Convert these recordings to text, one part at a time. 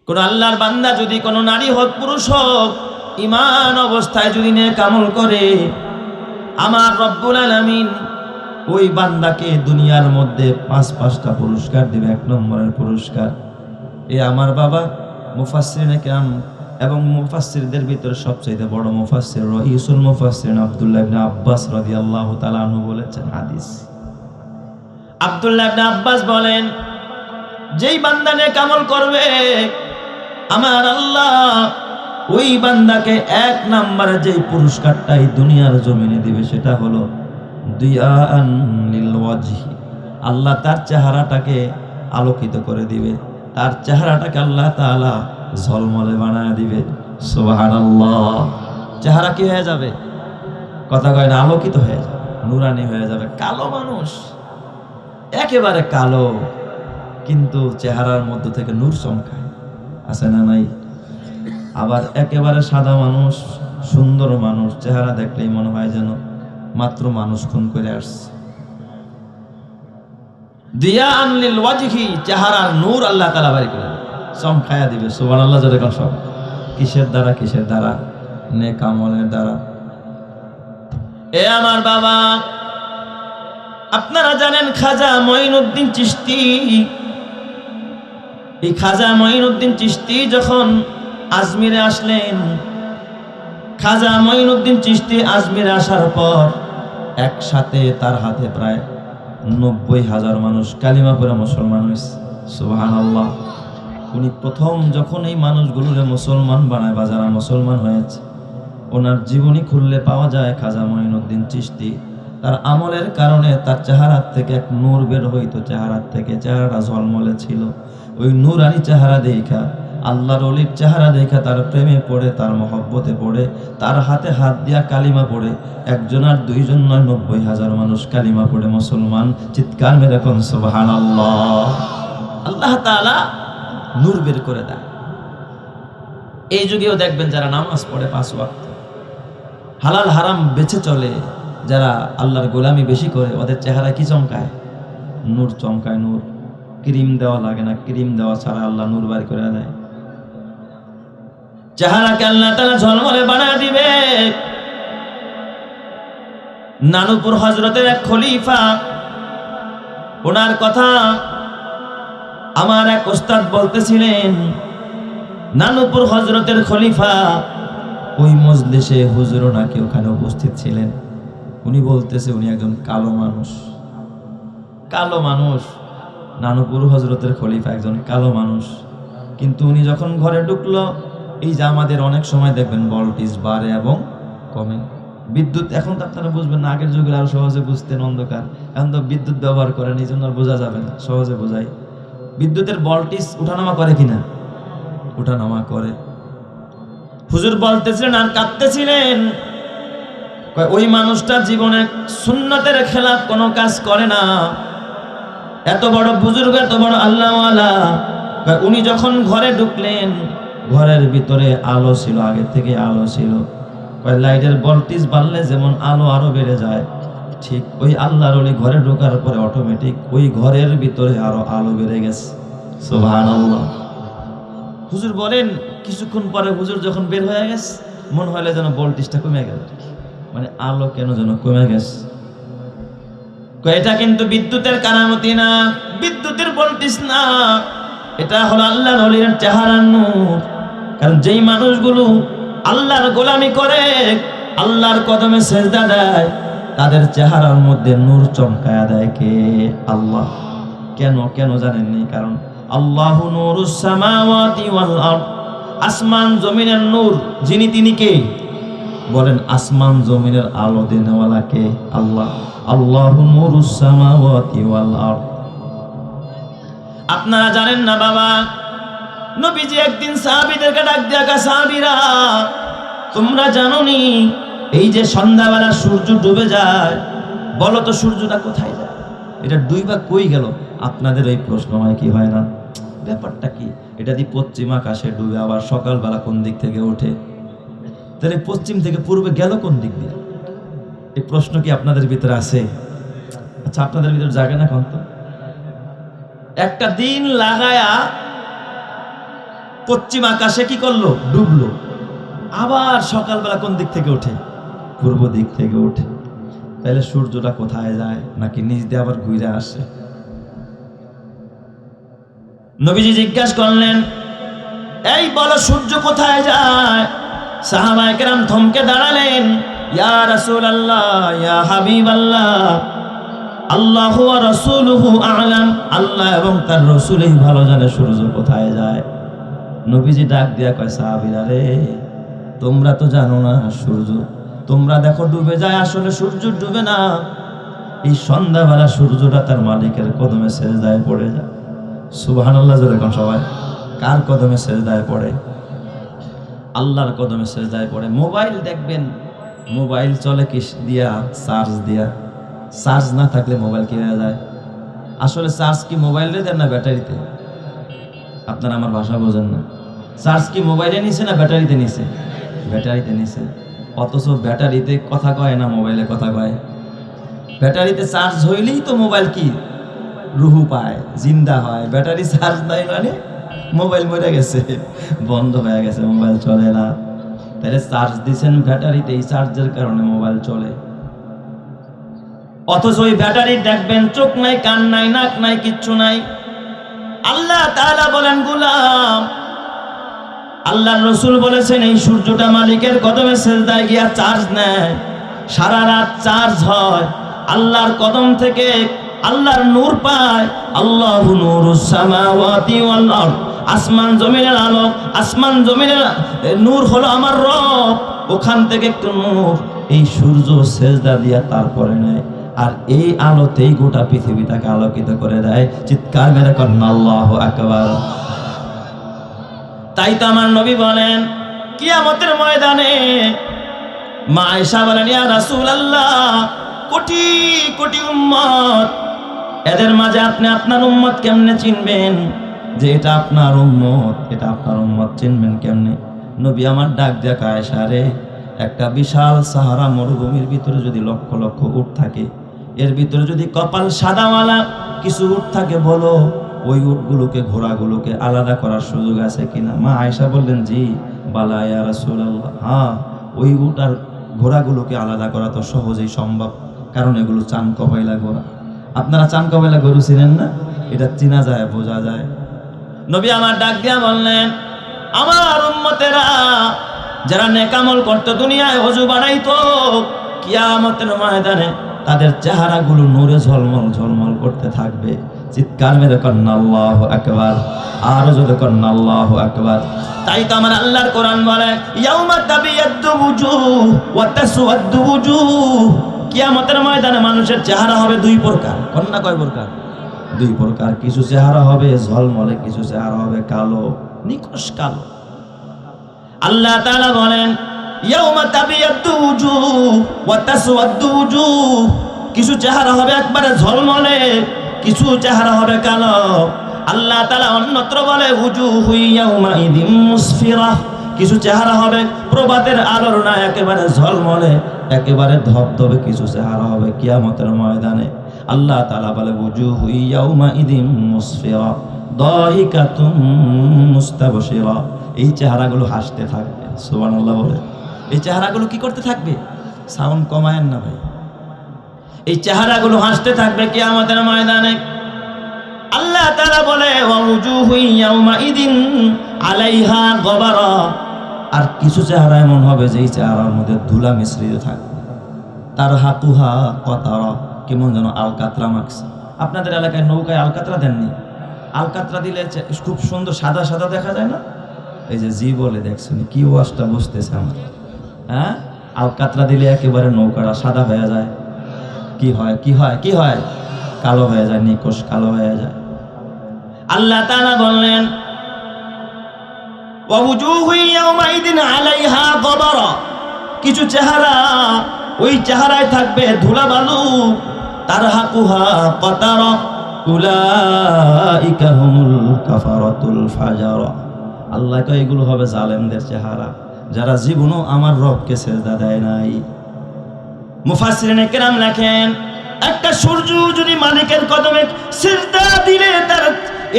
কোন আল্লাহর বান্দা যদি কোনো নারী হোক পুরুষ হোক ঈমান অবস্থায় যদি নেক আমল করে, আমার রব্বুল আলামিন ওই বান্দাকে দুনিয়ার মধ্যে পাঁচটা পুরস্কার দিবে। 1 নম্বরের পুরস্কার, এ আমার বাবা মুফাসসিরিনে কিরাম এবং মুফাসসিরদের ভিতরে সবচেয়ে বড় মুফাসসির রাইসুল মুফাসসিরিন আব্দুল্লাহ ইবনে আব্বাস রাদিয়াল্লাহু তাআলা আনহু বলেছেন হাদিস। আব্দুল্লাহ ইবনে আব্বাস বলেন, যেই বান্দা নেক আমল করবে আমার আল্লাহ ওই বান্দাকে 1 নম্বরে যেই পুরস্কারটা এই দুনিয়ার জমিনে দিবে সেটা হলো দিয়াআন লিল ওয়াজহি, আল্লাহ তার চেহারাটাকে আলোকিত করে দিবে, তার চেহারাটাকে আল্লাহ তাআলা ঝলমলে বানায় দিবে। সুবহানাল্লাহ। চেহারা কি হয়ে যাবে? কথা কয় না, আলোকিত হয়ে যাবে, নূরানি হয়ে যাবে। কালো মানুষ, একেবারে কালো, কিন্তু চেহারার মধ্য থেকে নূর চমকায়, আছে না নাই? আবার একেবারে সাদা মানুষ, সুন্দর মানুষ, চেহারা দেখলেই মনে হয় যেন মাত্র মানুষ খুন করে আসছে। দিয়াআন লিল ওয়াজহি, চেহারার নূর আল্লাহ তাআলা বাড়ি করে চমকায়া দিবে। সুবহানাল্লাহ। জোরে কোন সব কিসের দ্বারা? কিসের দ্বারা? নেক আমলের দ্বারা। এ আমার বাবা, আপনারা জানেন খাজা মঈনুদ্দিন চিশতি, এই খাজা মঈনুদ্দিন চিশতি যখন আজমিরে আসলেন, খাজা মঈনুদ্দিন চিশতি আজমিরে আসার পর একসাথে তার হাতে প্রায় 90,000 মানুষ কালিমা পড়ে মুসলমান হয়েছে। সুবহানাল্লাহ। উনি প্রথম যখন এই মানুষগুলোরে মুসলমান বানায় বা যারা মুসলমান হয়েছে, ওনার জীবনী খুললে পাওয়া যায় খাজা মঈনুদ্দিন চিশতি তার আমলের কারণে তার চেহারার থেকে এক নূর বের হইতো, চেহারার থেকে, চেহারাটা ঝলমলে ছিল। ওই নূরানি চেহারা দেখা, আল্লাহর ওলির চেহারা দেখা তার প্রেমে পড়ে, তার মহব্বতে পড়ে, তার হাতে হাত দিয়া কালিমা পড়ে, একজন আর দুইজন নয়, 90,000 মানুষ কালিমা পড়ে মুসলমান। চিৎকার মেরে কোন সুবহানাল্লাহ। আল্লাহ তাআলা নূর বের করে দেয়। এই যুগেও দেখবেন যারা নামাজ পড়ে 5 ওয়াক্ত, হালাল হারাম বেঁচে চলে, যারা আল্লাহর গোলামি বেশি করে, ওদের চেহারা কি চমকায়? নূর চমকায়, নূর। ক্রিম দেওয়া লাগে না, ক্রিম দেওয়া ছাড়া আল্লাহ নূর বের করে দেয়। চেহারাকে আল্লাহ তাআলা ঝলমলে বানায় দিবে। নানুপুর হযরতের এক খলিফা, ওনার কথা আমার এক ওস্তাদ বলতেছিলেন। নানুপুর হযরতের খলিফা, ওই মজলিসে হুজুরও নাকি ওখানে উপস্থিত ছিলেন। উনি বলতেছে উনি একজন কালো মানুষ, কালো মানুষ। নানুপুর হযরতের খলিফা একজন কালো মানুষ, কিন্তু উনি যখন ঘরে ঢুকলো, এই যে আমাদের অনেক সময় দেখবেন ভোল্টেজ বাড়ে এবং কমে, বিদ্যুৎ, এখন তো আপনারা বুঝবেন না, আগের যুগে আরো সহজে বুঝতেন, অন্ধকার, এখন তো বিদ্যুৎ ব্যবহার করেন, এই জন্য আর বোঝা যাবে না, সহজে বোঝাই। বিদ্যুতের ভোল্টেজ উঠানামা করে কিনা? উঠানামা করে। হুজুর বলতেছিলেন আর কাঁদতেছিলেন, ওই মানুষটা জীবনে সুন্নতের খেলাফ কোনো কাজ করে না, এত বড় বুজুর্গ, এত বড় আল্লাহওয়ালা। উনি যখন ঘরে ঢুকলেন, ঘরের ভিতরে আলো ছিল, আগে থেকে আলো ছিল। লাইটের ভোল্টেজ বাড়লে যেমন আলো আরো বেড়ে যায়, ঠিক ওই আল্লাহর ওলি ঘরে ঢোকার পরে অটোমেটিক ওই ঘরের ভিতরে আরো আলো বেড়ে গেছে। সুবহানাল্লাহ। হুজুর বলেন কিছুক্ষণ পরে হুজুর যখন বের হয়ে গেছে, মনে হলো যেন ভোল্টেজটা কমে গেল, মানে আলো কেন যেন কমে গেছে। এটা কিন্তু বিদ্যুতের কারামতি না, বিদ্যুতের ভোল্টেজ না, এটা হলো আল্লাহর ওলির চেহারার নূর। কারণ যেই মানুষগুলো আল্লাহর গোলামি করে, আল্লাহর কদমে সেজদা দেয়, তাদের চেহারার মধ্যে নূর চমকায়া দেয় কে? আল্লাহ। কেন? কেন জানেননি? কারণ আল্লাহু নূরুস সামাওয়াতি ওয়াল আরদ, আসমান জমিনের নূর যিনি, তিনি কে? বলেন, আসমান জমিনের আলো দেনেওয়ালা কে? আল্লাহ। আল্লাহু নূরুস সামাওয়াতি ওয়াল আরদ। আপনারা জানেন না বাবা, নবীজি একদিন সাহাবীদেরকে ডাক দিয়া কা, সাহাবীরা তোমরা জানোনি এই যে সন্ধ্যাবেলা সূর্য ডুবে যায়, বলো তো সূর্যটা কোথায় যায়? এটা ডুইবা কই গেল? আপনাদের এই প্রশ্ন হয় কি হয় না? ব্যাপারটা কি? এটা দিয়ে পশ্চিম আকাশে ডুবে আবার সকালবেলা কোন দিক থেকে ওঠে, তাহলে পশ্চিম থেকে পূর্বে গেল কোন দিক দিয়ে? এই প্রশ্ন কি আপনাদের ভিতরে আছে? আচ্ছা, আপনাদের ভিতরে জাগে না? কোন তো একটা দিন লাগায়া পশ্চিম আকাশে কি করলো? ডুবলো। আবার সকালবেলা কোন দিক থেকে ওঠে? পূর্ব দিক থেকে ওঠে। তাহলে সূর্যটা কোথায় যায়? নাকি নিচ দিয়ে আবার ঘুরে আসে? নবীজি জিজ্ঞাসা করলেন, এই বলো সূর্য কোথায় যায়? সাহাবায়ে কেরাম থমকে দাঁড়ালেন। ইয়া রাসূলুল্লাহ, ইয়া হাবিবাল্লাহ, আল্লাহু ওয়া রাসূলুহু আ'লাম, আল্লাহ এবং তার রাসূলই ভালো জানে সূর্য কোথায় যায়। নবীজি ডাক দিয়া কয়, সাহাবীরা রে, তোমরা তো জানো না সূর্য, তোমরা দেখো ডুবে যায়, আসলে সূর্য ডুবে না। এই সন্ধ্যাবেলা সূর্যটা তার মালিকের কদমে সেজদায় পড়ে যায়। সুবহানাল্লাহ জোরে কোন সবাই। কার কদমে সেজদায় পড়ে? আল্লাহর কদমে সেজদায় পড়ে। মোবাইল দেখবেন, মোবাইল চলে কি দিয়া? চার্জ দিয়া। চার্জ না থাকলে মোবাইল কি হয়ে যায়? আসলে চার্জ কি মোবাইলে দেন না ব্যাটারিতে? আপনারা আমার ভাষা বোঝেন না। চার্জ কি মোবাইলে নিছে না ব্যাটারিতে নিছে? ব্যাটারিতে নিছে। অথচ ব্যাটারিতে কথা কয় না, মোবাইলে কথা কয়। ব্যাটারিতে চার্জ হইলেই তো মোবাইল কি রুহু পায়, জিন্দা হয়। ব্যাটারি চার্জ নাই মানে মোবাইল মরে গেছে, বন্ধ হয়ে গেছে, মোবাইল চলে না। তাহলে চার্জ দিচ্ছেন ব্যাটারিতে, এই চার্জের কারণে মোবাইল চলে। অথচ ওই ব্যাটারি দেখবেন চোখ নাই, কান নাই, নাক নাই, কিচ্ছু নাই। আল্লাহ তাআলা বলেন, গোলাম, আল্লাহর রাসূল বলেছেন এই সূর্যটা মালিকের কদমে সেজদায় গিয়া চার্জ নেয়, সারা রাত চার্জ হয়, আল্লাহর কদম থেকে আল্লাহর নূর পায়। আল্লাহু নূরুস সামাওয়াতি ওয়াল আরদ, আসমান জমিনের আলো, আসমান জমিনের নূর হলো আমার রব, ওখান থেকে একটু নূর এই সূর্য সেজদা দিয়া তারপরে নেয়, আর এই আলোতেই গোটা পৃথিবীটাকে আলোকিত করে দেয়। চিৎকার মেরে করেন আল্লাহু আকবার। তাই তো আমার নবী বলেন, কিয়ামতের ময়দানে মা আয়েশা বলেন, ইয়া রাসূলুল্লাহ, কোটি কোটি উম্মত, এদের মাঝে আপনি আপনার উম্মত কেমনে চিনবেন যে এটা আপনার উম্মত? এটা আপনার উম্মত চিনবেন কেমনে? নবী আমার ডাক দেয়া কয়, আয়েশা রে, একটা বিশাল সাহারা মরুভূমির ভিতরে যদি লক্ষ লক্ষ উট থাকে, এর ভিতরে যদি কপাল সাদাওয়ালা কিছু উট থাকে, বলো ওই উটগুলোকে, ঘোড়াগুলোকে আলাদা করার সুযোগ আছে কিনা? মা আয়েশা বললেন, জি বালা ইয়া রাসূলুল্লাহ, হ্যাঁ, ওই উট আর ঘোড়াগুলোকে আলাদা করা তো সহজেই সম্ভব, কারণ এগুলো চান কপাইলা ঘোড়া। আপনারা চান কপাইলা গরু চিনেন না? এটা চিনা যায়, বোঝা যায়। নবী আমার ডাক দিয়া বললেন, আমার উম্মতেরা যারা নেকামল করতো, দুনিয়ায় ওযু বানাইতো, কিয়ামতের ময়দানে তাদের চেহারাগুলো নূরে ঝলমল ঝলমল করতে থাকবে। চিৎকার মেরে করেন আল্লাহু আকবার, আর জোরে করেন আল্লাহু আকবার। তাই তো আমার আল্লাহর কোরআন বলে, ইয়াউমা তাবিয়াদ্দু বুজুহ ওয়া তাসওয়াদ্দু বুজুহ, কিয়ামতের ময়দানে মানুষের চেহারা হবে দুই প্রকার। কন্যা কয় প্রকার? দুই প্রকার। কিছু চেহারা হবে ঝলমলে, কিছু চেহারা হবে কালো, নিকশ কালো। আল্লাহ তাআলা বলেন, ইয়াউমা তাবিয়াদ্দু বুজুহ ওয়া তাসওয়াদ্দু বুজুহ, কিছু চেহারা হবে একবারে ঝলমলে, কিছু চেহারা হবে কালো। আল্লাহ তাআলা অন্যত্র বলে, উজুহু ইয়াউমাইদিন মুসফিরা, কিছু চেহারা হবে প্রভাতের আলোর না একেবারে ঝলমলে, একেবারে ধবধবে কিছু চেহারা হবে কিয়ামতের ময়দানে। আল্লাহ তাআলা বলে, উজুহু ইয়াউমাইদিন মুসফিরা দাহিকাতুম মুস্তাবশিরা, এই চেহারাগুলো হাসতে থাকবে। সুবহানাল্লাহ বলে। এই চেহারাগুলো কি করতে থাকবে? সাউন্ড কমায়েন না ভাই। এই চেহারাগুলো হাসতে থাকবে কিয়ামতের ময়দানে। আল্লাহ তাআলা বলে, ওয়াউজুহু ইয়াউমাইদিন আলাইহা গবারা, আর কিছু চেহারা এমন হবে যেই চেহারার মধ্যে ধুলা মিশ্রিত থাকবে। তার হাকুহা কতারা, কেমন যেন আলকাতরা মাখছে। আপনাদের এলাকায় নৌকায় আলকাতরা দেননি? আলকাতরা দিলে খুব সুন্দর সাদা সাদা দেখা যায় না? এই যে জি বলে দেখছেন, কি ওয়াজটা বুঝতেছে আমার? হ্যাঁ, আলকাতরা দিলে একেবারে নৌকাটা সাদা হয়ে যায়। কি হয়? কি হয়? কি হয়? কালো হয়ে যায়, নিকশ কালো হয়ে যায়। আল্লাহ তাআলা বললেন, ওয়াউজুহু ইয়াউমাইদিন আলাইহা গবারা, কিছু চেহারা, ওই চেহারায় থাকবে ধুলাবালু। তারহাকুহা কতারা উলাইকা হুমুল কাফারাতুল ফাজারা, আল্লাহ কয় এগুলো হবে জালেমদের চেহারা, যারা জীবনও আমার রবকে সেজদা দেয় নাই। মুফাসসিরিনে কেরাম লেখেন, একটা সূর্য যদি মালিকের কদমে সিজদা দিলে তার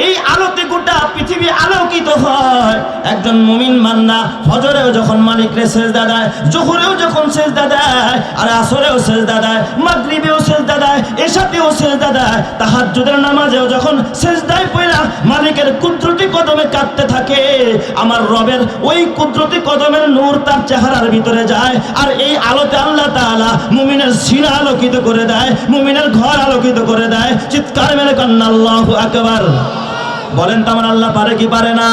এই আলোতে গোটা পৃথিবী আলোকিত হয়। একজন মুমিন বান্দা ফজরেও যখন মালিকরে সেজদা দেয়, জোহরেও যখন সেজদা দেয়, আর আসরেও সেজদা দেয়, মাগরিবেও সেজদা দেয়, এশাতেও সেজদা দেয়, তাহাজ্জুদের নামাজেও যখন সেজদায় পড়া মালিকের কুদরতি কদমে কাঁদতে থাকে, আমার রবের ওই কুদরতি কদমের নূর তার চেহারার ভিতরে যায়। আর এই আলোতে আল্লাহ তাআলা মুমিনের সিনা আলোকিত করে দেয়, মুমিনের ঘর আলোকিত করে দেয়। চিৎকার মেরে কান্না আল্লাহু আকবার। বলেন তো আমার আল্লাহ পারে কি পারে না?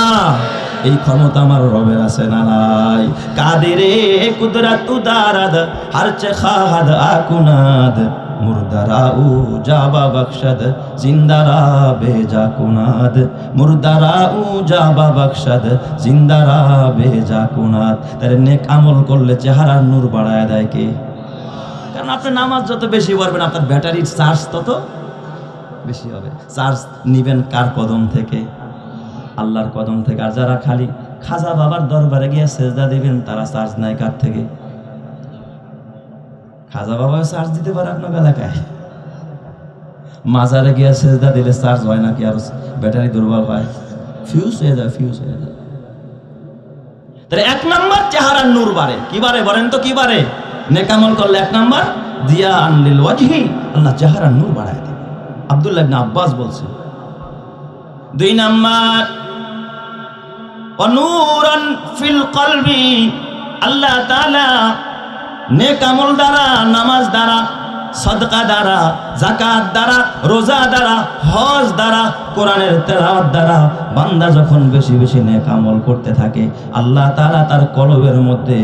এই ক্ষমতা আমার রবের আছে না নাই? কাদিরে কুদরতু দারাদ হারচে খাহাদ আকুনাদ মুর্দারা উ জাবা বখশদ জিন্দারা বেজা কুনাদ মুর্দারা উ জাবা বখশদ জিন্দারা বেজা কুনাদ। তাহলে নেক আমল করলে চেহারার নূর বাড়ায় দেয় কে? কারণ আপনি নামাজ যত বেশি পড়বেন আপনার ব্যাটারির চার্জ তত বেশি হবে। চার্জ নিবেন কার কদম থেকে? আল্লাহর কদম থেকে। আর যারা খালি খাজা বাবার দরবারে গিয়ে সেজদা দিবেন তারা চার্জ নেয় কার থেকে? খাজা বাবা চার্জ দিতে পারে আপনার এলাকায়? মাজারে গিয়ে সেজদা দিলে চার্জ হয় নাকি আর ব্যাটারি দুর্বল হয়? ফিউজ হয়ে যায়, ফিউজ হয়ে যায়। তাহলে এক নাম্বার চেহারার নূর বাড়ে। কি বাড়ে বলেন তো? কি বাড়ে? নেকামল করলে এক নাম্বার দিয়া আনলিল ওয়াজহি, আল্লাহ চেহারার নূর বাড়ায় দেয়। আব্দুল্লাহ ইবনে আব্বাস বলছে। দুই নাম্বার অনুরান ফিল কলবি, আল্লাহ তাআলা নেক আমল দ্বারা, নামাজ দ্বারা, সদকা দ্বারা, যাকাত দ্বারা, রোজা দ্বারা, হজ দ্বারা, কোরআনের তেলাওয়াত দ্বারা বান্দা যখন বেশি বেশি নেক আমল করতে থাকে, আল্লাহ তাআলা তার কলবের মধ্যে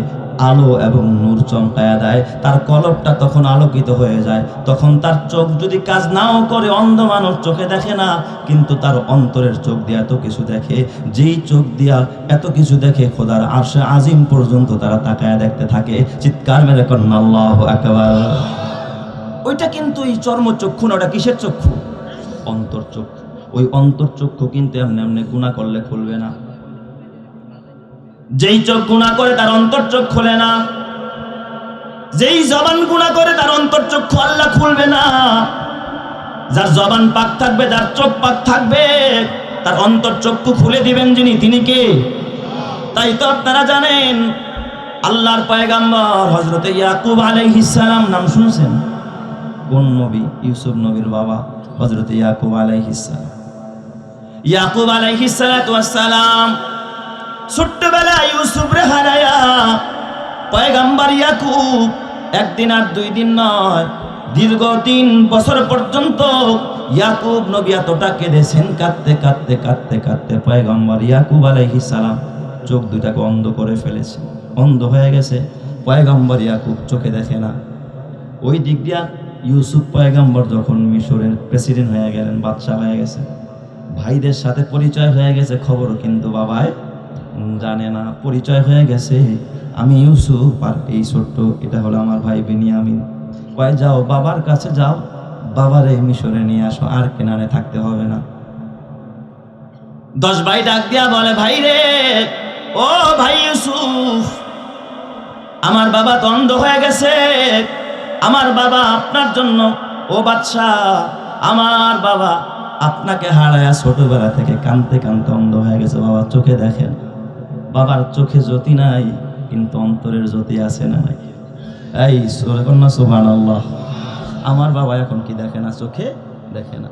আলো এবং নূর চমকায়া দেয়। তার কলবটা তখন আলোকিত হয়ে যায়। তখন তার চোখ যদি কাজ নাও করে, অন্ধ মানুষ চোখে দেখে না, কিন্তু তার অন্তরের চোখ দিয়ে এত কিছু দেখে। যেই চোখ দিয়া এত কিছু দেখে খোদার আরশে আজিম পর্যন্ত তারা তাকায়া দেখতে থাকে। চিৎকার মেরে কন্যা আল্লাহু আকবার। ওইটা কিন্তু এই চর্মচক্ষু না, ওটা কিসের চক্ষু? অন্তর্চক্ষু। ওই অন্তর্চক্ষু কিন্তু এমনি এমনি গুনাহ করলে খুলবে না। যেই চোখ গুনাহ করে তার অন্তর্চোখ খোলে না, যেই জবান গুনাহ করে তার অন্তর্চক্ষু আল্লাহ খুলবে না। যার জবান পাক থাকবে, যার চোখ পাক থাকবে, তার অন্তর্চক্ষু খুলে দিবেন যিনি, তিনি কে? তাই তো আপনারা জানেন আল্লাহর পয়গাম্বর হযরত ইয়াকুব আলাইহিস সালাম, নাম শুনছেন? কোন নবী? ইউসুফ নবীর বাবা হযরত ইয়াকুব আলাইহিস সালাম। ইয়াকুব আলাইহিস সালাতু ওয়াস সালাম ছোট্টবেলায় ইউসুফ রে হারায়া পয়গাম্বর ইয়াকুব একদিন আর দুই দিন নয়, দীর্ঘ 3 বছর পর্যন্ত ইয়াকুব নবী এতটা কেঁদেছেন, কাঁদতে কাঁদতে কাঁদতে কাঁদতে পয়গাম্বর ইয়াকুব আলাইহিস সালাম চোখ দুটাকে অন্ধ করে ফেলেছে। অন্ধ হয়ে গেছে। পয়গাম্বর ইয়াকুব চোখে দেখে না। ওই দিক দিয়া ইউসুফ পয়গাম্বর যখন মিশরের প্রেসিডেন্ট হয়ে গেলেন, বাদশা হয়ে গেছে, ভাইদের সাথে পরিচয় হয়ে গেছে, খবর কিন্তু বাবায় জানে না। পরিচয় হয়ে গেছে, আমি ইউসুফ আর এই ছোট্ট এটা হলো আমার ভাই বেনিয়ামিন। কয় যাও বাবার কাছে যাও, বাবারে মিশরে নিয়ে আসো, আর কেনারে থাকতে হবে না। 10 ভাই ডাক দিয়া বলে, ভাই রে, ও ভাই ইউসুফ, আমার বাবা তো অন্ধ হয়ে গেছে, আমার বাবা আপনার জন্য, ও বাদশা, আমার বাবা আপনাকে হারায়া ছোটবেলা থেকে কাঁদতে কাঁদতে অন্ধ হয়ে গেছে, বাবা চোখে দেখেন। বাবার চোখে জ্যোতি নাই, কিন্তু অন্তরের জ্যোতি আছে না নাই? এই সুবহানাল্লাহ। আমার বাবা এখন কি দেখে না? চোখে দেখে না।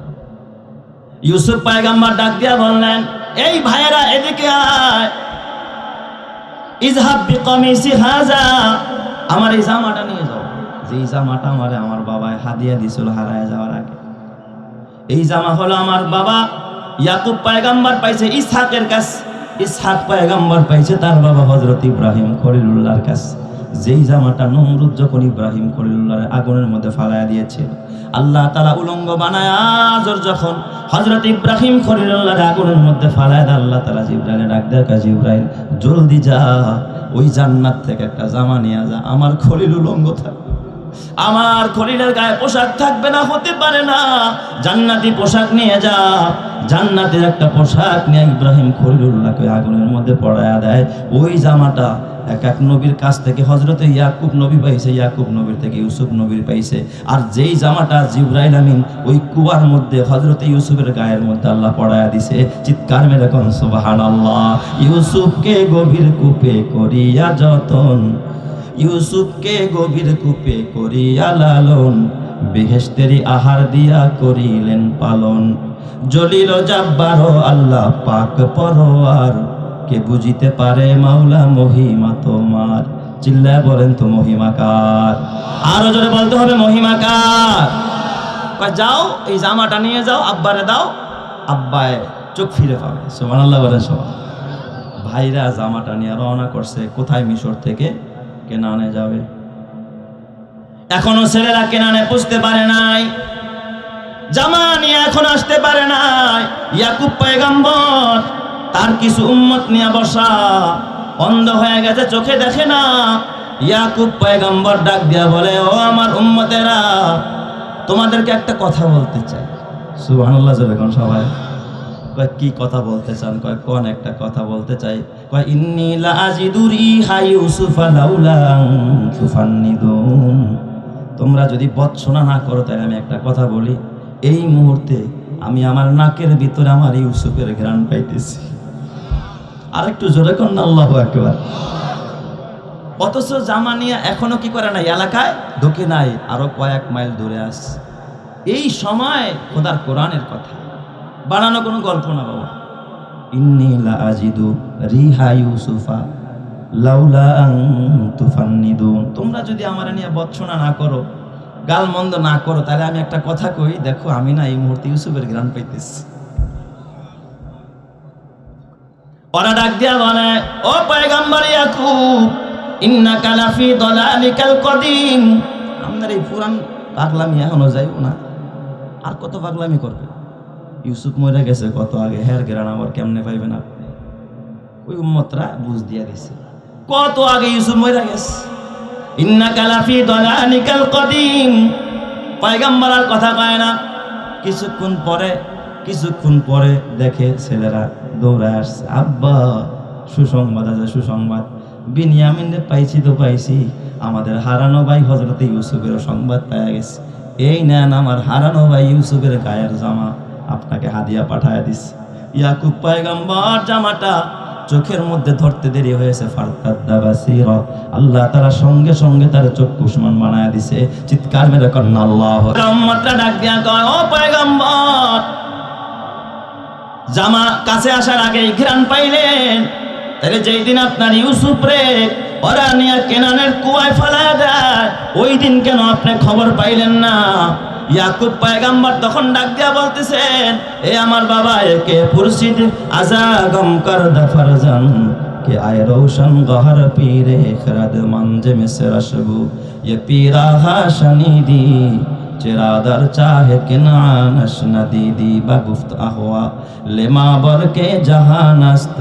ইউসুফ পয়গাম্বর ডাক দিয়া বললেন, এই ভাইয়েরা এদিকে আয়, ইযহাব বিকামিসি হাযা, আমার এই জামাটা নিয়ে যাও। যেই জামাটা আমার বাবায় হাদিয়া দিছিল হারায় যাওয়ার আগে। এই জামা হলো আমার বাবা ইয়াকুব পয়গাম্বর পাইছে ইসহাকের কাছে, ইসহাক পয়গাম্বর পাইছে তার বাবা হযরত ইব্রাহিম খলিলুল্লাহর কাছে। যেই জামাটা নমরুদ যখন ইব্রাহিম খলিলুল্লাহর আগুনের মধ্যে ফালায়া দিয়েছিল, আল্লাহ তাআলা উলঙ্গ বানায় আজর যখন হযরত ইব্রাহিম খলিলুল্লাহর আগুনের মধ্যে ফালায়া দেয়, আল্লাহ তাআলা জিবরাইল ডাক দেয়, জিবরাইল জলদি যা, ওই জান্নাত থেকে একটা জামা নিয়ে যা, আমার খলিল উলঙ্গ থাকবে, আমার খলিলের গায়ে পোশাক থাকবে না, হতে পারে না, জান্নাতি পোশাক নিয়ে যা। জান্নাতের একটা পোশাক নিয়ে ইব্রাহিম খলিলুল্লাহকে আগুনের মধ্যে পড়ায়া দেয়। ওই জামাটা এক এক নবীর কাছ থেকে হযরতে ইয়াকুব নবী পাইছে, ইয়াকুব নবীর থেকে ইউসুফ নবীর পাইছে। আর যেই জামাটা জিবরাইল আমিন ওই কুয়ার মধ্যে হযরতে ইউসুফের গায়ের মধ্যে আল্লাহ পড়ায়া দিছে, চিৎকার মেরে কোন সুবহানাল্লাহ। ইউসুফকে গভীর কূপে করিয়া যতন, ইউসুফকে গভীর কূপে করিয়া লালন, বেহেশতেরি আহার দিয়া করিলেন পালন। জলিল জাব্বার আল্লাহ পাক পরওয়ার, কে বুঝিতে পারে মাওলা মহিমা তোমার। চিল্লায় বলেন তো মহিমা কার? আরো জোরে বলতে হবে মহিমা কার। যাও এই জামাটা নিয়ে যাও, আব্বারে দাও, আব্বায় চোখ ফিরে পাবে। সুবহানাল্লাহ বলেন সবাই। ভাইরা জামাটা নিয়ে রওনা করছে কোথায়? মিশর থেকে কেনানে যাবে। এখনো ছেলেরা কেনানে পুষতে পারে নাই, জামা নিয়ে এখন আসতে পারে নাই। ইয়াকুব পয়গম্বর তার কিছু উম্মত নিয়ে বসা, অন্ধ হয়ে গেছে, চোখে দেখে না। ইয়াকুব পয়গম্বর ডাক দিয়া বলে, ও আমার উম্মতেরা, তোমাদেরকে একটা কথা বলতে চাই। সুবহানাল্লাহ যখন সবাই কয় কি কথা বলতে চান? কয় কোন একটা কথা বলতে চাই। কয় ইন্নী লা আজিদু রিহা ইউসুফা লাউলা তুফান্নিদুন। তোমরা যদি বৎসনা না করো তাহলে আমি একটা কথা বলি, এই মুহূর্তে আমি আমার নাকের ভিতরে আমার ইউসুফের ঘ্রাণ পাইতেছি। আর একটু জোরে কর না আল্লাহু আকবার। অথচ জামা নিয়ে এখনো কি করে নাই, এলাকায় ঢুকে নাই, আরো কয়েক মাইল দূরে আস। এই সময় খোদার কোরআনের কথা, বানানো কোনো গল্প না বাবা। ইন্নী লা আজিদু রিহা ইউসুফা লাউলা আন তুফান্নিদুন। তোমরা যদি আমার নিয়ে বৎসনা না করো, গাল মন্দ না করো, তাহলে আমি একটা কথা কই, দেখো আমি না এই মুহূর্তে ইউসুফের ঘ্রাণ পাইতেছি। ওরা ডাক দিয়া বলে, ও পয়গম্বর ইয়াকুব, ইন্নাকা লাফি দালালিকাল কদিম। আমাদের এই পুরান পাগলামি এখনো যাইব না, আর কত পাগলামি করবে? ইউসুফ মরে গেছে কত আগে, হের ঘ্রাণ আবার কেমনে পাইবেন আপনি? ওই উম্মতরা বুঝ দিয়া দিছে কত আগে ইউসুফ মরে গেছে। ইন্নাকা লাফি দালালিকাল কদিম। পয়গম্বর আর কথা কয় না। কিছুক্ষণ পরে দেখে ছেলেরা দৌড়ে আসছে, আব্বা সুসংবাদ আছে, সুসংবাদ। বিনিয়ামিনে পাইছি তো পাইছি, আমাদের হারানো ভাই হযরতে ইউসুফের সংবাদ পাওয়া গেছে। এই নেন আমার হারানো ভাই ইউসুফের গায়ের জামা, আপনাকে হাদিয়া পাঠায় দিস। ইয়াকুব পয়গম্বর জামাটা চোখের মধ্যে ধরতে দেরি হয়েছে, ফারতাদ্দা বাসীরা, আল্লাহ তাআলা সঙ্গে সঙ্গে তার চোখ কুশমান বানায় দিছে। চিৎকার মেরে করেন আল্লাহ। উম্মতরা ডাক দিয়া কয়, ও পয়গম্বর, জামা কাছে আসার আগেই ঘ্রাণ পাইলেন, তাহলে যেই দিন আপনার ইউসুফ রে ওরা নিয়ে কেনানের কুয়ায় ফেলায় দেয়, ওই দিন কেন আপনি খবর পাইলেন না? ইয়াকুব পয়গম্বর তখন ডাক দিয়া বলতেছেন, এ আমার বাবা, একে পুরসিদ আজা গম কর দফরজান কে আয় রোশন গহর পীরে খরদ মঞ্জে মিসর আশবু ये पीरा हाशनीदी चरादर चाहे किनानश नदीदी बगुफ्त अहवा लेमा बर के जहानस्त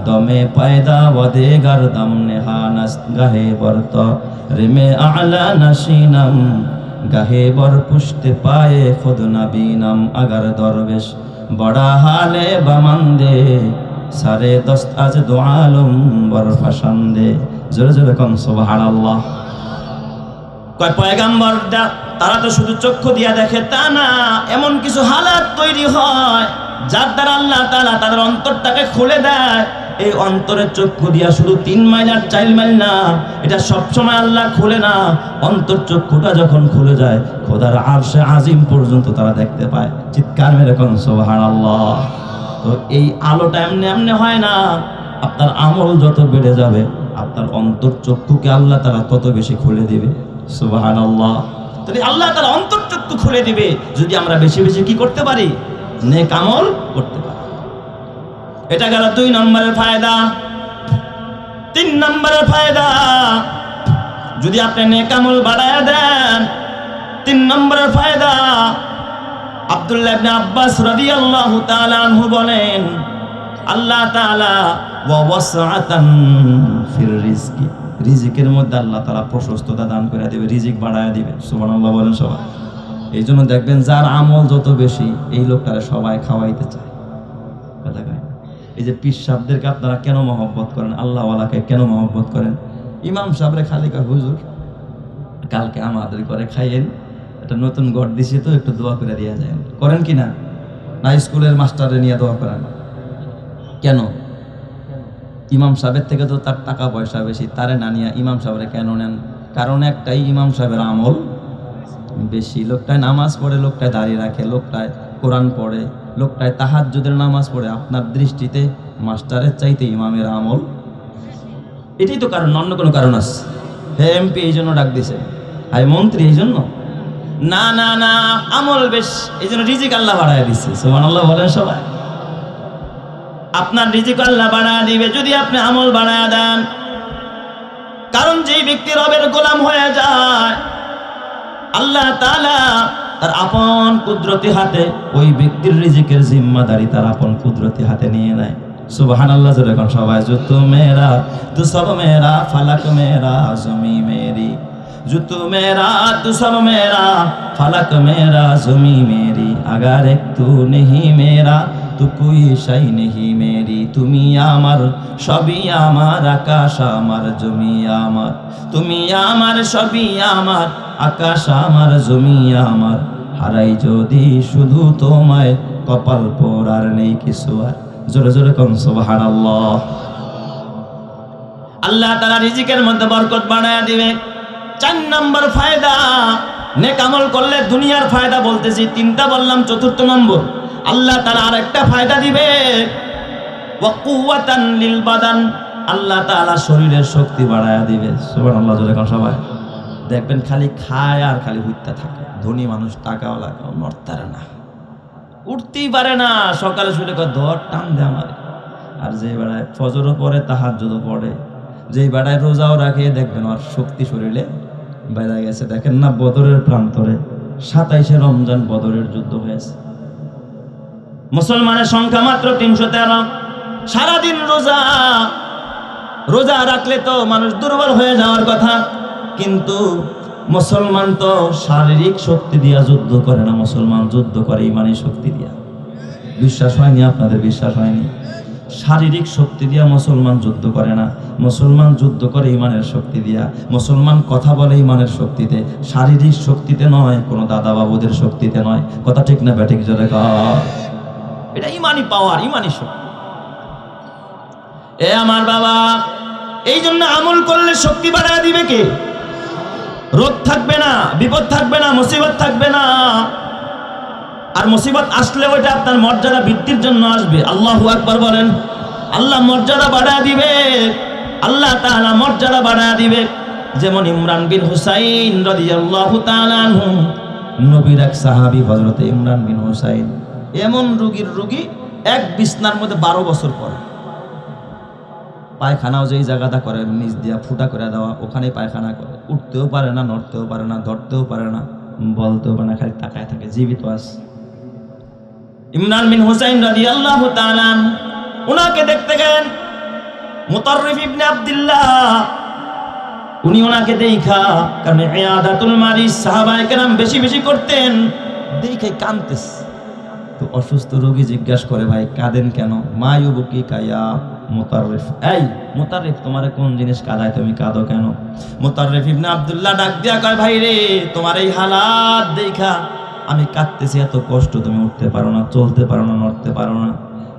दमे पैदा वदे गर्दम नेहानस्त गहे बरत रिमे आला नशीनम गहे बर पुष्ट पाए खुद नबीनम अगर दरवेश बड़ा हाले बमंदे सारे दस्त आज दो आलम बर फसंदे जोरे जोरे कौन सुबहानाल्लाह। কয় পয়গম্বর তারা তো শুধু চক্ষু দিয়া দেখে তা না, এমন কিছু হালাত তৈরি হয় যার দ্বারা আল্লাহ তাআলা তাদের অন্তরটাকে খুলে দেয়। এই অন্তরের চক্ষু দিয়া শুধু 3 মাইল আর 4 মাইল না, এটা সব সময় আল্লাহ খুলে না। অন্তর চক্ষুটা যখন খুলে যায়, খোদার আরশে আজিম পর্যন্ত তারা দেখতে পায়। চিৎকার মেরে কোন সুবহানাল্লাহ। তো এই আলোটা এমনি এমনি হয় না, আপনার আমল যত বেড়ে যাবে, আপনার অন্তর চক্ষুকে আল্লাহ তাআলা তত বেশি খুলে দিবে। সুবহানাল্লাহ। তাহলে আল্লাহ তাআলা অন্তরচক্ষু খুলে দিবে যদি আমরা বেশি বেশি কি করতে পারি? নেক আমল করতে পারি। এটা গেল 2 নম্বরের ফায়দা। 3 নম্বরের ফায়দা, যদি আপনি নেক আমল বাড়ায়া দেন, 3 নম্বরের ফায়দা, আব্দুল্লাহ ইবনে আব্বাস রাদিয়াল্লাহু তাআলা আনহু বলেন, আল্লাহ তাআলা ওয়া ওয়াসআতান ফির রিজকি, রিজিকের মধ্যে আল্লাহ তাআলা প্রশস্ততা দান করে দিবে, রিজিক বাড়ায় দিবে। সুবহানাল্লাহ বলেন সবাই। এই জন্য দেখবেন যার আমল যত বেশি, এই লোকটারে সবাই খাওয়াইতে চায়। কথা কয়, এই যে পীর সাহেবদেরকে আপনারা কেন মহব্বত করেন, আল্লাহওয়ালাকে কেন মহব্বত করেন? ইমাম সাহেবরে খালি কয়, হুজুর কালকে আমাদের করে খাইয়েন, একটা নতুন ঘর দিছি তো একটু দোয়া করে দিয়া যায়। করেন কি না? না স্কুলের মাস্টারে নিয়ে দোয়া করেন? কেন? ইমাম সাহেবের থেকে তো তার টাকা পয়সা বেশি, তারে না নিয়ে ইমাম সাহেবরে কেন নেন? কারণ একটাই, ইমাম সাহেবের আমল বেশি। লোকটায় নামাজ পড়ে, লোকটায় দাঁড়িয়ে রাখে, লোকটায় কোরআন পড়ে, লোকটায় তাহাজ্জুদের নামাজ পড়ে। আপনার দৃষ্টিতে মাস্টারের চাইতে ইমামের আমল, এটাই তো কারণ, অন্য কোনো কারণ আছে? হে এমপি এই জন্য ডাক দিছে, হাই মন্ত্রী এই জন্য না, না না, আমল বেশ, এই জন্য রিজিক আল্লাহ বাড়ায় দিচ্ছে। সুবহানাল্লাহ বলেন সবাই। আপনার রিজিক আল্লাহ বাড়ায় দিবে যদি আপনি আমল বাড়ায় দেন। কারণ যেই ব্যক্তি রবের গোলাম হয়ে যায়, আল্লাহ তাআলা তার আপন কুদরতি হাতে ওই ব্যক্তির রিজিকের জিম্মাদারি তার আপন কুদরতি হাতে নিয়ে নেয়। সুবহানাল্লাহ জোরে কোন সবাই। जो तू मेरा तू सब मेरा फलक मेरा ज़मी मेरी, जो तू मेरा तू सब मेरा फलक मेरा ज़मी मेरी, अगर एक तू नहीं मेरा तू कोई शै नहीं मेरी, তুমি আমার সবই আমার, আকাশ আমার জমি আমার, তুমি আমার সবই আমার, আকাশ আমার জমি আমার, হারাই যদি শুধু তোমায় কপাল পোড়ার নেই কিছু আর। জোরে জোরে কোন সুবহানাল্লাহ। আল্লাহ তাআলা রিজিকের মধ্যে বরকত বাড়ায়া দিবে। 4 নম্বর ফায়দা, নেক আমল করলে দুনিয়ার ফায়দা বলতেছি, 3টা বললাম, 4th নম্বর আল্লাহ তাআলা আরেকটা ফায়দা দিবে, ওয়া কুওয়াতান লিল বাদান, আল্লাহ তাআলা শরীরের শক্তি বাড়ায়া দিবে। সুবহানাল্লাহ জোরে কোন সবাই। দেখবেন খালি খায় আর খালি হুইত্যা থাকে। ধনী মানুষ টাকাওয়ালা নড়তারে না, উঠতেই পারে না, সকালে শুলে ধর টান দে আমার। আর যে বেড়ায় ফজরও পড়ে, তাহাজ্জুদও পড়ে, যেই বেড়ায় রোজাও রাখে, দেখবেন আর শক্তি শরীরে বেড়ে গেছে। দেখেন না বদরের প্রান্তরে 27শে রমজান বদরের যুদ্ধ হয়েছে, মুসলমানের সংখ্যা মাত্র 313। সারাদিন রোজা, রোজা রাখলে তো মানুষ দুর্বল হয়ে যাওয়ার কথা, কিন্তু মুসলমান তো শারীরিক শক্তি দিয়া যুদ্ধ করে না, মুসলমান যুদ্ধ করে ইমানি শক্তি দিয়া। বিশ্বাস হয়নি আপনাদের? বিশ্বাস হয়নি? শারীরিক শক্তি দিয়া মুসলমান যুদ্ধ করে না, মুসলমান যুদ্ধ করে ইমানের শক্তি দিয়া। মুসলমান কথা বলে ইমানের শক্তিতে, শারীরিক শক্তিতে নয়, কোনো দাদা বাবুদের শক্তিতে নয়। কথা ঠিক না ব্যাঠিক? জোরে কর। এটা ইমানি পাওয়ার, ইমানি শক্তি। এ আমার বাবা, এই জন্য আমল করলে শক্তি বাড়ায় দিবে কে? রোগ থাকবে না, বিপদ থাকবে না, মুসিবত থাকবে না। আর মুসিবত আসলে ওইটা আপনার মর্যাদা বৃদ্ধির জন্য আসবে। আল্লাহু আকবার বলেন। আল্লাহ মর্যাদা বাড়ায় দিবে, আল্লাহ তাআলা মর্যাদা বাড়ায় দিবে। যেমন ইমরান বিন হুসাইন রাদিয়াল্লাহু তাআলা আনহু, নবীর এক সাহাবী হযরত ইমরান বিন হুসাইন, এমন রোগী এক বিছনার মধ্যে 12 বছর পরে। পায়খানাও যেই জায়গাটা করে নিচ দিয়া ফুটা করে দেওয়া, ওখানে পায়খানা করে, উঠতেও পারে না, নড়তেও পারে না, ধরতেও পারে না, বলতেও পারে না, খালি তাকায় থাকে, জীবিত আছে। ইমরান বিন হুসাইন রাদিয়াল্লাহু তাআলা উনাকে দেখতে গেলেন মুতাররিফ ইবনে আব্দুল্লাহ, উনি ওনাকে দেখা, কারণ ইয়াদাতুল মারিজ সাহাবায়ে কেরাম বেশি বেশি করতেন, দেখে কাঁদতেছে। তো অসুস্থ রোগী জিজ্ঞাসা করে, ভাই কাঁদেন কেন? মা ইউবকি কায়া মুতাররিফ, এই মুতাররিফ তোমারে কোন জিনিস কাঁদায়, তুমি কাঁদো কেন? মুতাররিফ ইবনে আব্দুল্লাহ ডাক দিয়া কয়, ভাই রে, তোমার এই হালাত দেখা আমি কাঁদতেছি, এত কষ্ট, তুমি উঠতে পারো না, চলতে পারো না, নড়তে পারো না।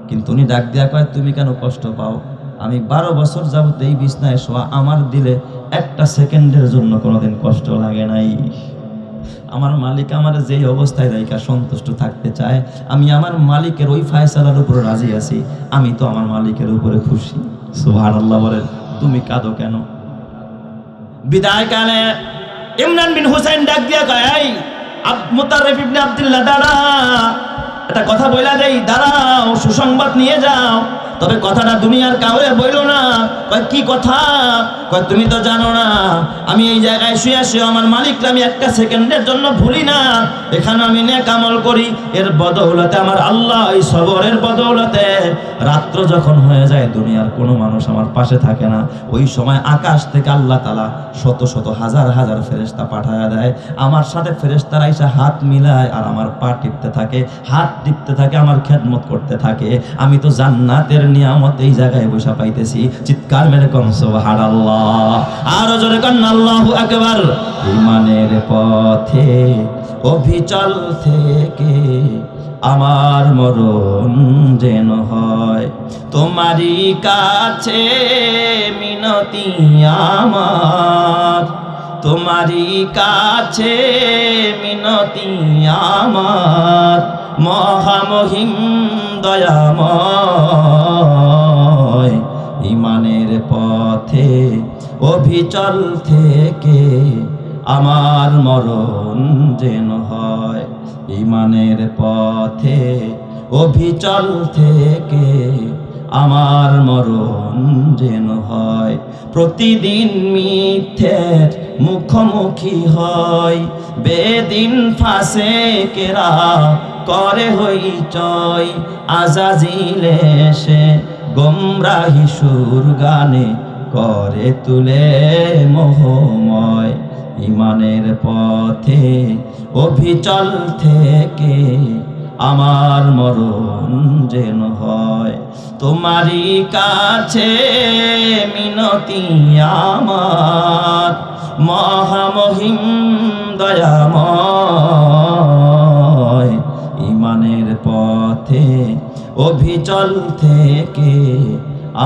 কিন্তু উনি ডাক দিয়া কয়, তুমি কেন কষ্ট পাও? আমি 12 বছর যাবত এই বিছনায় শোয়া, আমার দিলে একটা সেকেন্ডের জন্য কোনোদিন কষ্ট লাগে নাই। আমার মালিক আমার যেই অবস্থায় রাইখা সন্তুষ্ট থাকতে চায়, আমি আমার মালিকের ওই ফয়সালার উপরে রাজি আছি, আমি তো আমার মালিকের উপরে খুশি। সুবহানাল্লাহ বলেন। তুমি কাঁদো কেন? বিদায়কালে ইমরান বিন হুসাইন ডাক দিয়া কয়, এই মুতাররিফ ইবনে আব্দুল্লাহ, দাঁড়া, একটা কথা বইলা দেই, দাঁড়াও, সুসংবাদ নিয়ে যাও, তবে কথাটা দুনিয়ার কাউরে বইলো না। কয় কি কথা? কয় তুমি তো জানো না, আমি এই জায়গায় শুয়ে শুয়ে আমার মালিককে আমি একটা সেকেন্ডের জন্য ভুলি না। এখানে আমি নেক আমল করি, এর বদৌলতে আমার আল্লাহ, এই সবরের বদৌলতে রাত্র যখন হয়ে যায়, দুনিয়ার কোনো মানুষ আমার পাশে থাকে না, ওই সময় আকাশ থেকে আল্লাহ তাআলা শত শত হাজার হাজার ফেরেশতা পাঠায়া দেয়। আমার সাথে ফেরেশতারা এসে হাত মিলায় আর আমার পা টিপতে থাকে, হাত টিপতে থাকে, আমার খেদমত করতে থাকে। আমি তো জান্নাতের নিয়ামত এই জায়গায় বসে পাইতেছি। চিৎকার চিৎকার মেরে কোন সুবহানাল্লাহ, আর জোরে কোন আল্লাহু আকবার। ঈমানের পথে অবিচল থেকে আমার মরণ যেন হয়, তোমারই কাছে মিনতি আমার, তোমারই কাছে মিনতি আমার, মহামহিম দয়াময়। ঈমানের পথে অবিচল থেকে আমার মরণ যেন হয়, ঈমানের পথে অবিচল থেকে আমার মরণ যেন হয়। প্রতিদিন মিথ্যের মুখোমুখি হয়, বেদিন ফাসেকেরা করে হইচই, আজাজিল এসে গোমরাহি সুর গানে করে তুলে মোহময়। ঈমানের পথে অবিচল থেকে আমার মরণ যেন হয়, তোমারই কাছে মিনতি আমার, মহামহিম দয়াময়। ঈমানের পথে অবিচল থেকে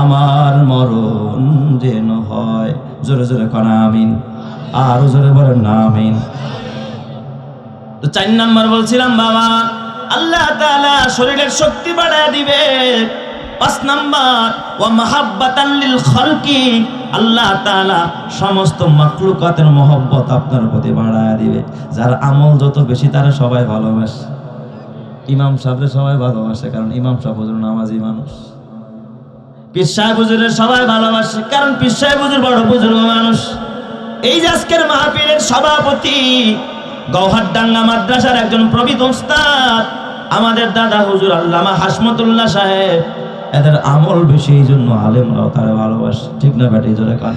আমার মরণ যেন হয়। জোরে জোরে কোন আমিন, আরো জোরে বলেন না আমিন। তো 4 নাম্বার বলছিলাম বাবা, আল্লাহ তাআলা শরীরের শক্তি বাড়ায় দিবে। 5 নাম্বার, ওয়া মাহাব্বাতান লিল খালকি, আল্লাহ তাআলা সমস্ত মাখলুকাতের মহব্বত আপনার প্রতি বাড়ায় দিবে। যার আমল যত বেশি তারা সবাই ভালোবাসে। ইমাম সাহেবরে সবাই ভালোবাসে, কারণ ইমাম সাহেব হুজুর নামাজি মানুষ। পীর সাহেব হুজুরের সবাই ভালোবাসে, কারণ পীর সাহেব হুজুর বড় বুজুর্গ মানুষ। এই যে আজকের মাহফিলের সভাপতি গৌহারডাঙ্গা মাদ্রাসার একজন প্রবীণ ওস্তাদ, আমাদের দাদা হুজুর আল্লামা হাসমতুল্লাহ সাহেব, এদের আমল বেশি, এই জন্য আলেমরাও তারা ভালোবাসে। ঠিক না ব্যাটি জোরে কান?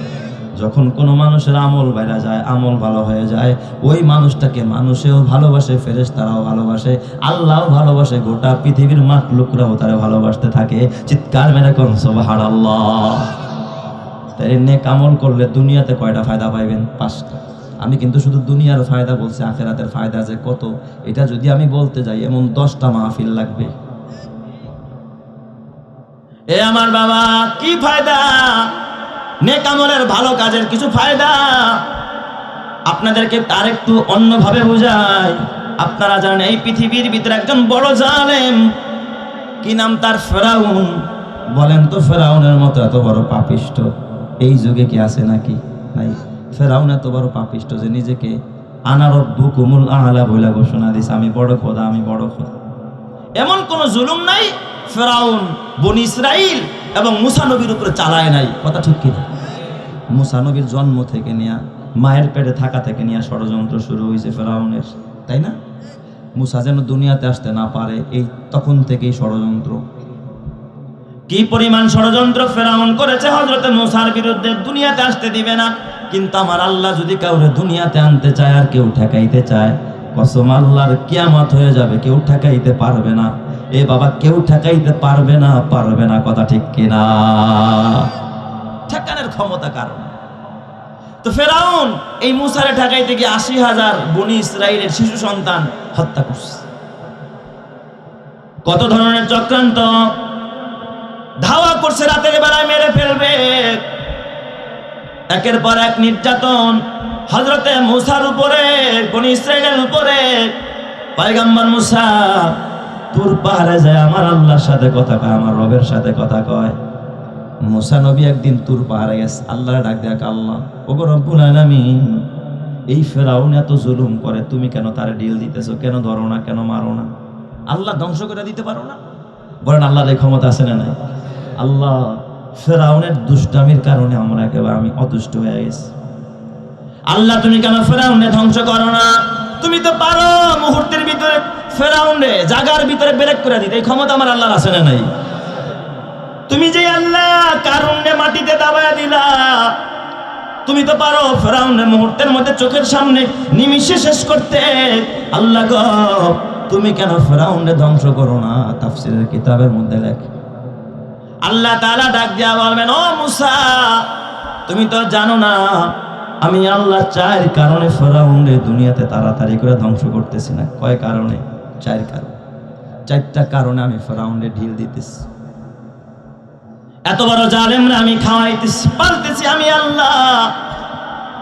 যখন কোনো মানুষের আমল বেড়া যায়, আমল ভালো হয়ে যায়, ওই মানুষটাকে মানুষেও ভালোবাসে, ফেরেশতারাও ভালোবাসে, আল্লাহও ভালোবাসে, গোটা পৃথিবীর মাখলুকরাও তারা ভালোবাসতে থাকে। চিৎকার মেরে কোন সুবহানাল্লাহ। তাই নেক আমল করলে দুনিয়াতে কয়টা ফায়দা পাইবেন? 5টা। আমি কিন্তু শুধু দুনিয়ার ফায়দা বলছি, আখিরাতের ফায়দা যে কত, এটা যদি আমি বলতে যাই এমন 10টা মাহফিল লাগবে। এ আমার বাবা, কি ফায়দা? নেক আমলের, ভালো কাজের কিছু ফায়দা আপনাদেরকে আরেকটু অন্যভাবে বোঝাই। আপনারা জানেন এই পৃথিবীর ভিতরে একজন বড় জালেম, কি নাম তার? ফেরাউন। বলেন তো, ফেরাউনের মতো এত বড় পাপিষ্ঠ এই যুগে কি আছে নাকি? নাই। ফেরাউন এত বড় পাপিষ্ঠ যে নিজেকে আনা রব্বুকুমুল আ'লা বলে ঘোষণা দিয়েছে, আমি বড় খোদা, আমি বড় খোদা। এমন কোন জুলুম নাই ফেরাউন বনি ইসরাইল এবং মুসা নবীর উপরে চালায় নাই। কথা ঠিক কিনা? মুসা নবীর জন্ম থেকে নিয়ে, মায়ের পেটে থাকা থেকে নিয়ে ষড়যন্ত্র শুরু হয়েছে ফেরাউনের, তাই না? মুসা যেন দুনিয়াতে আসতে না পারে, এই তখন থেকেই ষড়যন্ত্র। কি পরিমাণ ষড়যন্ত্র ফেরাউন করেছে হযরতে মুসার বিরুদ্ধে, দুনিয়াতে আসতে দিবে না। কিন্তু আমার আল্লাহ যদি কাউরে দুনিয়াতে আনতে চায় আর কেউ ঠেকাইতে চায়, কসম আল্লাহর কিয়ামত হয়ে যাবে, কেউ ঠেকাইতে পারবে না। এ বাবা, কেউ ঠেকাইতে পারবে না, পারবে না। কথা ঠিক কিনা? ঠেকানোর ক্ষমতা কারণ। তো ফেরাউন এই মুসারে ঠেকাইতে গিয়ে 80,000 বনি ইসরাইলের শিশু সন্তান হত্যা করছে। কত ধরনের চক্রান্ত ধাওয়া করছে, রাতের বেলায় মেরে ফেলবে। একের পর এক নির্যাতন হযরতে মুসার উপরে, বনি ইসরাইলের উপরে। পয়গম্বর মুসা তুর পাহাড়ে যায় আমার আল্লাহর সাথে কথা কয়, আমার রবের সাথে কথা কয়। মুসা নবী একদিন তুর পাহাড়ে গেছে, আল্লাহর ডাক দেখ, আল্লাহ ওগো রব্বুল আলামিন, এই ফেরাউন এত জুলুম করে, তুমি কেন তারে ডিল দিতেছো? কেন ধরো না, কেন মারো না? আল্লাহ ধ্বংস করে দিতে পারো না? বলেন আল্লাহর এই ক্ষমতা আছে না নাই? আল্লাহ, ফেরাউনের দুষ্টামির কারণে আমরা একেবারে আমি অতুষ্ট হয়ে গেছি। আল্লাহ তুমি কেন ফেরাউনকে ধ্বংস করো না? তুমি তো পারো মুহূর্তের ভিতরে ফেরাউনকে জায়গার ভিতরে ব্রেক করে দিতে। এই ক্ষমতা আমার আল্লাহর আছে না নাই? তুমি যে আল্লাহ কারুনকে মাটিতে দাবায়া দিলা, তুমি তো পারো ফেরাউনকে মুহূর্তের মধ্যে চোখের সামনে নিমিষে শেষ করতে। আল্লাহ গো, তুমি কেন ফেরাউনকে ধ্বংস করো না? তাফসীরের কিতাবের মধ্যে লেখে আল্লাহ তাআলা ডাক দিয়া বলবেন, ও মুসা, তুমি তো জানো না আমি আল্লাহ চার কারণে ফেরাউনরে দুনিয়াতে তাড়াতাড়ি করে ধ্বংস করতেছি না। কয় কারণে? চার কারণ। চারটা কারণে আমি ফেরাউনরে ঢিল দিতেছি, এত বড় জালেমরা আমি খাওয়াইতেছি, পালতেছি আমি আল্লাহ।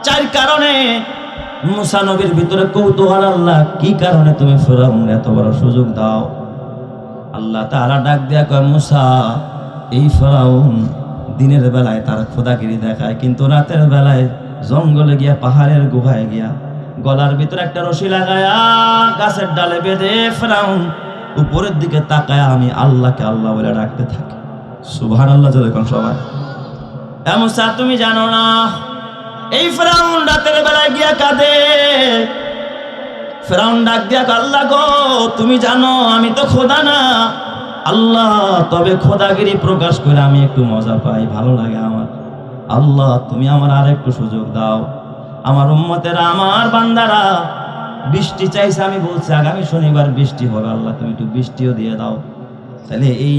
চার কারণে। মুসা নবীর ভিতরে কৌতূহল, আল্লাহ কি কারণে তুমি ফেরাউনরে এত বড় সুযোগ দাও? আল্লাহ তাআলা ডাক দিয়া কয়, মুসা, এই ফেরাউন দিনের বেলায় তার খোদাগিরি দেখায়, কিন্তু রাতের বেলায় জঙ্গলে গিয়া পাহাড়ের গুহায় গিয়া গলার ভিতরে একটা রশি লাগায়া গাছের ডালে বেঁধে ফেরাউন উপরের দিকে তাকায় আমি আল্লাহকে আল্লাহ বলে ডাকতে থাকে। সুবহানাল্লাহ যখন সবাই। এ মুসা, তুমি জানো না এই ফেরাউন রাতের বেলায় গিয়া কাঁদে। ফেরাউন ডাক দিয়া, আল্লাহ গো, তুমি জানো আমি তো খোদা না। আল্লাহ, তবে খোদাগিরি প্রকাশ করে আমি একটু মজা পাই, ভালো লাগে আমার। আল্লাহ, তুমি আমার আর একটু সুযোগ দাও। আমার উম্মতেরা, আমার বান্দারা বৃষ্টি চাইছে, আমি বলছি আগামী শনিবার বৃষ্টি হবে, আল্লাহ তুমি একটু বৃষ্টিও দিয়ে দাও। তাহলে এই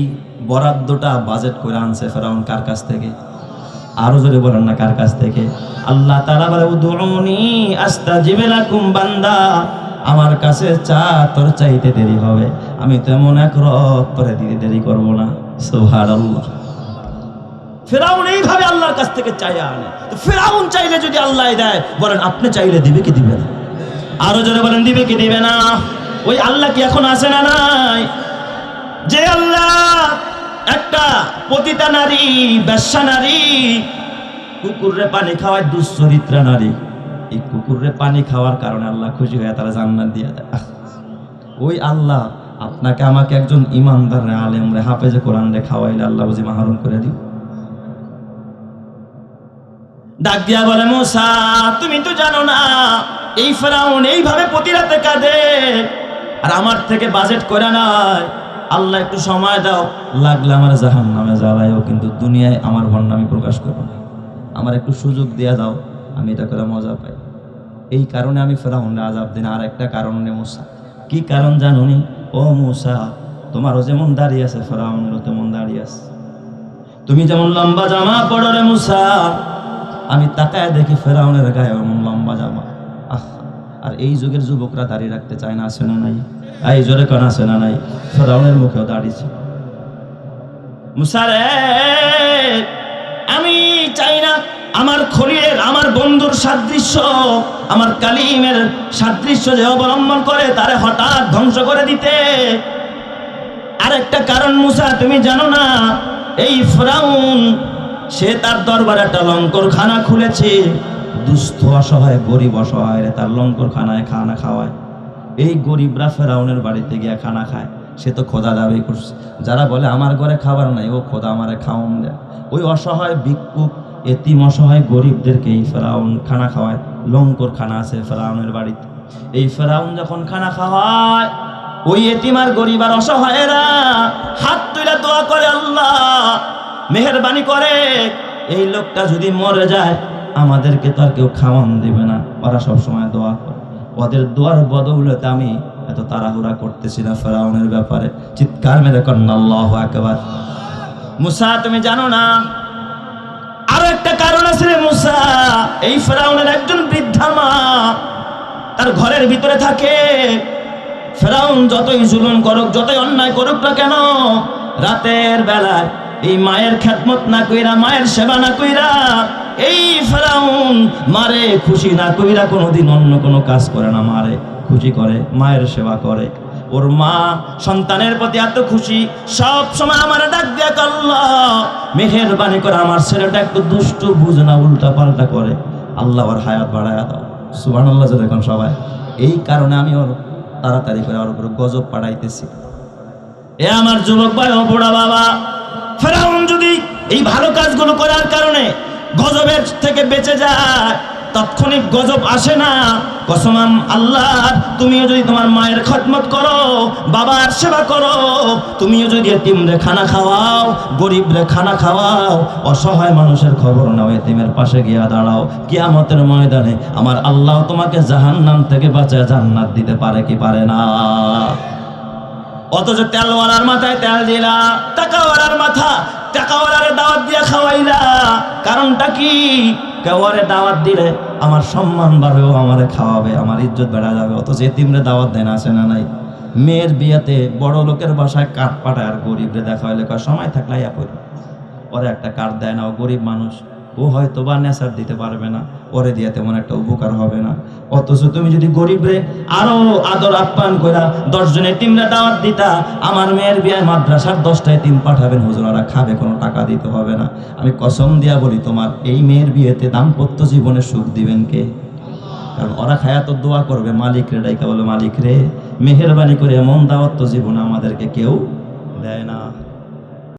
বরাদ্দটা বাজেট করে আনছে ফেরাউন কার কাছ থেকে? আরো জোরে বলেন না, কার কাছ থেকে? আল্লাহ তাআলা বলে, উদউনি আস্তাজিব লাকুম, বান্দা আমার কাছে চা, তোর চাইতে দেরি হবে, আমি তো এমন এক রব করে দিতে দেরি করব না। সুবহানাল্লাহ। ফেরাউন এইভাবে আল্লাহর কাছ থেকে চাইয়া আনে। তো ফেরাউন চাইলে যদি আল্লাহ দেয়, বলেন আপনি চাইলে দিবে কি দিবে না? আরো জোরে বলেন, দিবে কি দিবে না? ওই আল্লাহ কি এখন আছে না নাই? যে আল্লাহ একটা পতিতা নারী, বেশ্যা নারী, কুকুররে পানি খাওয়ায়, দুশ্চরিত্রা নারী, এই কুকুররে পানি খাওয়ার কারণে আল্লাহ খুশি হয়ে তারা জান্নাত দিয়ে দেয়। ওই আল্লাহ আপনাকে আমাকে একজন ইমানদার রে, আলেম রে, হাফেজে কোরআন রে খাওয়াইলে আল্লাহ বুঝি মাহরুম করে দিও? ডাক দিয়া বলে, মুসা, তুমি তো জানো না এই ফেরাউন এইভাবে প্রতি রাতে কাঁদে, আর আমার থেকে বাজেট করে নাই। আল্লাহ একটু সময় দাও, লাগলে আমার জাহান্নামে জ্বালাইও, কিন্তু দুনিয়ায় আমার ভণ্ডামি প্রকাশ করবো না। আমার একটু সুযোগ দিয়া দাও, আমি এটা করে মজা পাই। এই কারণে আমি ফেরাউনরে আযাব দিন। আর একটা কারণ রে মুসা। কি কারণ জানুনি? ও মুসা, তোমারও যেমন দাড়ি আছে ফেরাউনেরও তেমন দাড়ি আছে। তুমি যেমন লম্বা জামা পড়ো রে মুসা, আমি তাকায় দেখি ফেরাউনের গায়ে এমন লম্বা জামা। আর এই যুগের যুবকরা দাড়ি রাখতে চায় না, আছে না নাই? এই জোরে কোন আছে না নাই? ফেরাউনের মুখেও দাড়ি ছিল। মুসা রে, আমি চাই না আমার খলিলের, আমার বন্ধুর সাদৃশ্য, আমার কালিমের সাদৃশ্য যে অবলম্বন করে তারে হঠাৎ ধ্বংস করে দিতে। আরেকটা কারণ মুসা, তুমি জানো না এই ফেরাউন সে তার দরবারে একটা লঙ্কর খানা খুলেছে। দুস্থ অসহায় গরিব অসহায় তার লঙ্কর খানায় খানা খাওয়ায়। এই গরিবরা ফেরাউনের বাড়িতে গিয়ে খানা খায়, সে তো খোদা দাবি করছে। যারা বলে আমার ঘরে খাবার নাই, ও খোদা আমারে খাওয়ান দেয়। ওই অসহায় ভিক্ষুক, এতিম অসহায় গরিবদেরকে এই ফেরাউন খানা খাওয়ায়। লঙ্কর খানা আছে ফেরাউনের বাড়িতে। এই ফেরাউন যখন খানা খাওয়ায়, ওই এতিম আর গরিব আর অসহায়েরা হাত তুলে দোয়া করে, আল্লাহ মেহেরবানি করে এই লোকটা যদি মরে যায় আমাদেরকে তো আর কেউ খাওয়ান দিবে না। ওরা সবসময় দোয়া করে। ওদের দোয়ার বদৌলতে আমি এত তাড়াহুড়া করতেছি না ফেরাউনের ব্যাপারে। চিৎকার মেরে করেন আল্লাহু আকবার। মুসা, তুমি জানো না আরো একটা কারণ আছে রে মুসা। এই ফেরাউনের একজন বৃদ্ধা মা তার ঘরের ভিতরে থাকে। ফেরাউন যতই জুলুম করুক, যতই অন্যায় করুক না কেন, রাতের বেলায় এই মায়ের খেদমত না কইরা, মায়ের সেবা না কইরা, এই ফেরাউন মারে খুশি না কইরা কোনোদিন অন্য কোনো কাজ করে না, মারে খুশি করে, মায়ের সেবা করে। ওর মা সন্তানের প্রতি এত খুশি, সব সময় আমার ডাক দিয়া, আল্লাহ মেহেরবানি করে আমার ছেলেটা একটু দুষ্টু, বুঝে না, উল্টা পাল্টা করে, আল্লাহ ওর হায়াত বাড়ায়া দাও। সুবহানাল্লাহ যখন সবাই। এই কারণে আমি ওর তাড়াতাড়ি করে ওর উপরে গজব পাঠাইতেছি। এ আমার যুবক ভাই ও বুড়া বাবা, ফেরাউন যদি এই ভালো কাজগুলো করার কারণে গজবের থেকে বেঁচে যায়, তাৎক্ষণিক গজব আসে না। কসম আল্লাহ, তুমিও যদি তোমার মায়ের খেদমত করো, বাবার সেবা করো, তুমিও যদি এতিমরে খানা খাওয়াও, গরিবরে খানা খাওয়াও, অসহায় মানুষের খবর নাও, এতিমের পাশে গিয়া দাঁড়াও, কিয়ামতের ময়দানে আমার আল্লাহ তোমাকে জাহান্নাম থেকে বাঁচায় জান্নাত দিতে পারে কি পারে না? অথচ তেলওয়ালার মাথায় তেল দিলা, টাকাওয়ালার মাথা টাকাওয়ালারে দাওয়াত দিয়া খাওয়াইলা, কারণটা কি? কেউরে দাওয়াত দিলে আমার সম্মান বাড়বে, ও আমারে খাওয়াবে, আমার ইজ্জত বেড়া যাবে। অথচ এতিমরে দাওয়াত দেন, আছে না নাই? মেয়ের বিয়েতে বড় লোকের বাসায় কাঠ পাঠায়, আর গরিবরে দেখা হইলে কয় সময় থাকলে ইয়া পড়ি, ওরে একটা কাঠ দেয় না, ও গরিব মানুষ, ও হয়তো বা নেশার দিতে পারবে না, ওরে দিয়ে তেমন একটা উপকার হবে না। অথচ তুমি যদি গরিবরে আরো আদর আপ্যায়ন কইরা 10 জনের এতিমরে দাওয়াত দিতা, আমার মেয়ের বিয়ে মাদ্রাসার 10টা এতিম পাঠাবেন হুজুর, ওরা খাবে, কোনো টাকা দিতে হবে না। আমি কসম দিয়া বলি, তোমার এই মেয়ের বিয়েতে দাম্পত্য জীবনে সুখ দিবেন কে? কারণ ওরা খায়া তো দোয়া করবে, মালিক রে ডাইকা বলে, মালিক রে মেহেরবানি করে এমন দাওয়াত তো জীবনে আমাদেরকে কেউ দেয় না।